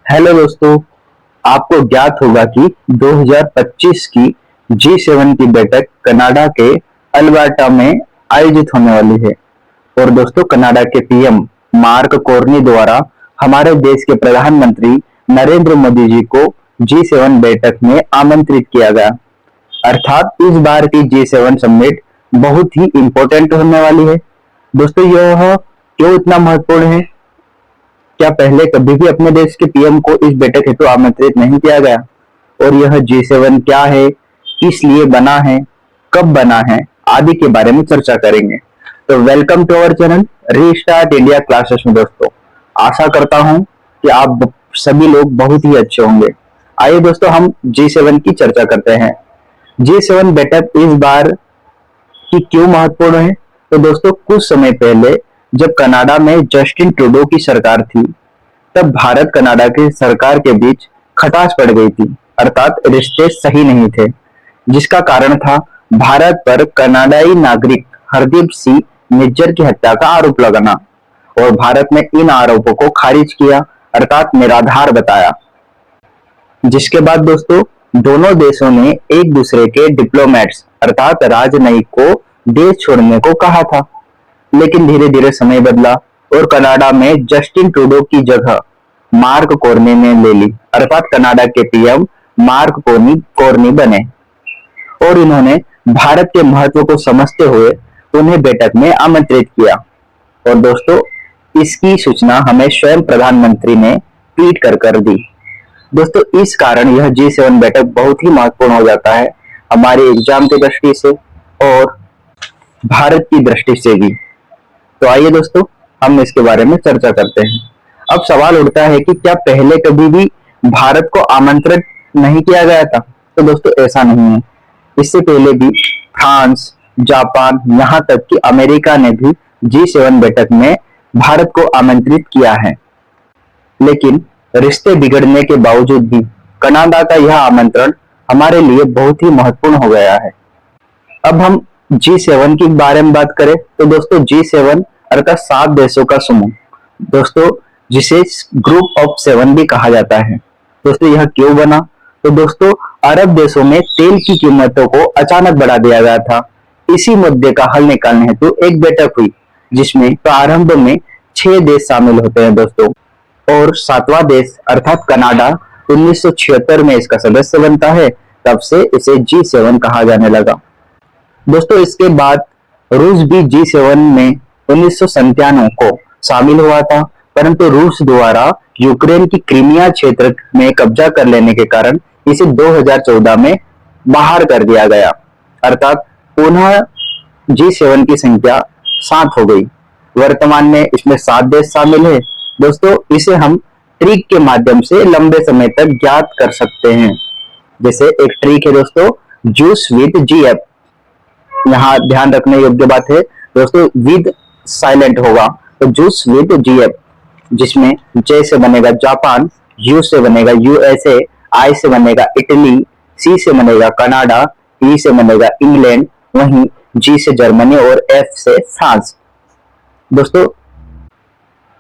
Hello दोस्तों। आपको ज्ञात होगा कि 2025 की G7 की बैठक कनाडा के अल्बर्टा में आयोजित होने वाली है। और दोस्तों, कनाडा के पीएम मार्क कार्नी द्वारा हमारे देश के प्रधानमंत्री नरेंद्र मोदी जी को G7 बैठक में आमंत्रित किया गया। अर्थात इस बार की G7 समिट बहुत ही इम्पोर्टेंट होने वाली है। दोस्तों, यह क्यों इतना महत्वपूर्ण है? क्या पहले कभी भी अपने देश के पीएम को इस बैठक हेतु आमंत्रित नहीं किया गया? और यह G7 क्या है, किस लिए बना है, कब बना है, आदि के बारे में चर्चा करेंगे। तो welcome to our channel restart India classes में। दोस्तों, आशा करता हूं कि आप सभी लोग बहुत ही अच्छे होंगे। आइए दोस्तों, हम G7 की चर्चा करते हैं। G7 बैठक इस बार की क्यों महत्वपूर्ण है? तो दोस्तों, कुछ समय पहले जब कनाडा में जस्टिन ट्रूडो की सरकार थी, तब भारत कनाडा की सरकार के बीच खटास पड़ गई थी। अर्थात रिश्ते सही नहीं थे, जिसका कारण था भारत पर कनाडाई नागरिक हरदीप सिंह निज्जर की हत्या का आरोप लगाना। और भारत ने इन आरोपों को खारिज किया, अर्थात निराधार बताया। जिसके बाद दोस्तों, दोनों देशों ने एक दूसरे के डिप्लोमेट्स अर्थात राजनयिक को देश छोड़ने को कहा था। लेकिन धीरे धीरे समय बदला और कनाडा में जस्टिन ट्रूडो की जगह मार्क कार्नी ने ले ली, अर्थात कनाडा के पीएम मार्क कार्नी बने। और इन्होंने भारत के महत्व को समझते हुए उन्हें बैठक में आमंत्रित किया। और दोस्तों, इसकी सूचना हमें स्वयं प्रधानमंत्री ने ट्वीट कर दी। दोस्तों, इस कारण यह G7 बैठक बहुत ही महत्वपूर्ण हो जाता है, हमारे एग्जाम की दृष्टि से और भारत की दृष्टि से भी। तो आइए दोस्तों, हम इसके बारे में चर्चा करते हैं। अब सवाल उठता है कि क्या पहले कभी भी भारत को आमंत्रित नहीं किया गया था? तो दोस्तों, ऐसा नहीं है। इससे पहले भी फ्रांस, जापान, यहाँ तक कि अमेरिका ने भी G7 बैठक में भारत को आमंत्रित किया है। लेकिन रिश्ते बिगड़ने के बावजूद भी कनाडा का यह आमंत्रण हमारे लिए बहुत ही महत्वपूर्ण हो गया है। अब हम G7 के बारे में बात करें तो दोस्तों, G7 अर्थात 7 देशों का समूह, दोस्तों जिसे ग्रुप ऑफ 7 भी कहा जाता है। दोस्तों, यह क्यों बना? तो दोस्तों, अरब देशों में तेल की कीमतों को अचानक बढ़ा दिया गया था। इसी मुद्दे का हल निकालने हेतु एक बैठक हुई, जिसमें प्रारंभ में 6 देश शामिल होते हैं दोस्तों। और 7वां देश अर्थात कनाडा 1976 में इसका सदस्य बनता है। तब से इसे G7 कहा जाने लगा। दोस्तों, इसके बाद रूस भी G7 में 1997 को शामिल हुआ था, परंतु रूस द्वारा यूक्रेन की क्रीमिया क्षेत्र में कब्जा कर लेने के कारण इसे 2014 में बाहर कर दिया गया। अर्थात पुनः G7 की संख्या 7 हो गई। वर्तमान में इसमें 7 देश शामिल है। दोस्तों, इसे हम ट्रिक के माध्यम से लंबे समय तक ज्ञात कर सकते हैं। जैसे एक ट्रिक है दोस्तों, जूस विद GF। यहाँ ध्यान रखने योग्य बात है दोस्तों, विद साइलेंट होगा, तो जूस विद GF, जिसमें J से बनेगा जापान, U से बनेगा USA, I से बनेगा इटली, C से बनेगा कनाडा, E से बनेगा इंग्लैंड, वहीं G से जर्मनी और F से फ्रांस। दोस्तों,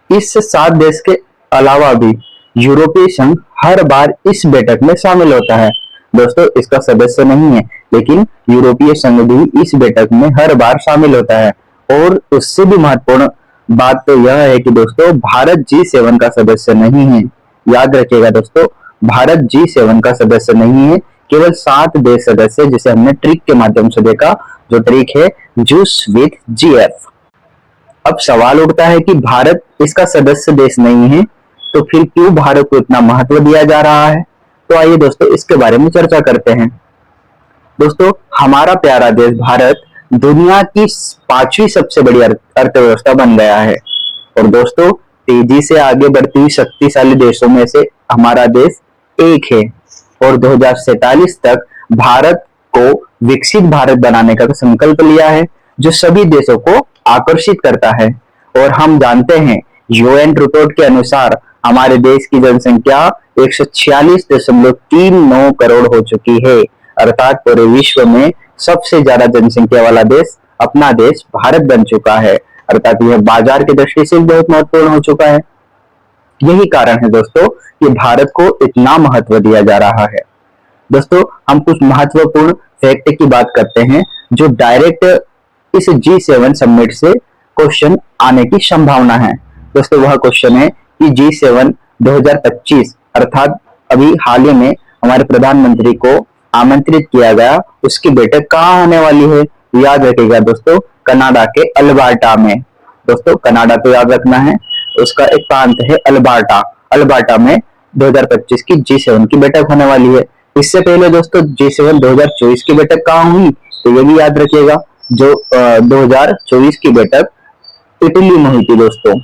इस 7 देश के अलावा भी यूरोपीय संघ हर बार इस बैठक में शामिल होता है। दोस्तों, इसका सदस्य नहीं है, लेकिन यूरोपीय संघ भी इस बैठक में हर बार शामिल होता है। और उससे भी महत्वपूर्ण बात तो यह है कि दोस्तों, भारत G7 का सदस्य नहीं है। याद रखिएगा दोस्तों, भारत G7 का सदस्य नहीं है, केवल 7 देश सदस्य, जिसे हमने ट्रिक के माध्यम से देखा, जो ट्रिक है जूस विद GF। अब सवाल उठता है कि भारत इसका सदस्य देश नहीं है, तो फिर क्यों भारत को इतना महत्व दिया जा रहा है? तो आइए दोस्तों, इसके बारे में चर्चा करते हैं। दोस्तों, हमारा प्यारा देश भारत दुनिया की 5वीं सबसे बड़ी अर्थव्यवस्था बन गया है। और दोस्तों, तेजी से आगे बढ़ती हुई शक्तिशाली देशों में से हमारा देश एक है। और 2047 तक भारत को विकसित भारत बनाने का संकल्प लिया है, जो सभी देशों को आकर्षित करता है। और हम जानते हैं, UN रिपोर्ट के अनुसार हमारे देश की जनसंख्या 146.39 करोड़ हो चुकी है। अर्थात पूरे विश्व में सबसे ज्यादा जनसंख्या वाला देश अपना देश भारत बन चुका है। अर्थात यह बाजार की दृष्टि से बहुत महत्वपूर्ण हो चुका है। यही कारण है दोस्तों कि भारत को इतना महत्व दिया जा रहा है। दोस्तों हम कुछ महत्वपूर्ण फैक्ट की बात करते हैं जो डायरेक्ट इस G7 समिट से क्वेश्चन आने की संभावना है। दोस्तों वह क्वेश्चन है कि G7 2025 अर्थात अभी हाल ही में हमारे प्रधानमंत्री को आमंत्रित किया गया, उसकी बैठक कहाँ होने वाली है? याद रखिएगा दोस्तों, कनाडा के अल्बर्टा में। दोस्तों कनाडा तो याद रखना है, उसका एक प्रांत है अल्बर्टा। अल्बर्टा में 2025 की G7 की बैठक होने वाली है। इससे पहले दोस्तों G7 2024 की बैठक कहाँ हुई, तो ये भी याद रखिएगा, जो 2024 की बैठक इटली में हुई थी दोस्तों।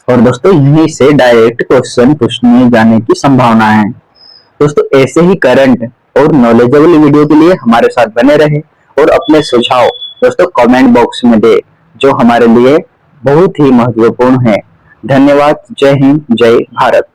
और दोस्तों यहीं से डायरेक्ट क्वेश्चन पूछने जाने की संभावना है। दोस्तों ऐसे ही करंट और नॉलेजेबल वीडियो के लिए हमारे साथ बने रहे और अपने सुझाव दोस्तों कमेंट बॉक्स में दे, जो हमारे लिए बहुत ही महत्वपूर्ण है। धन्यवाद। जय हिंद, जय भारत।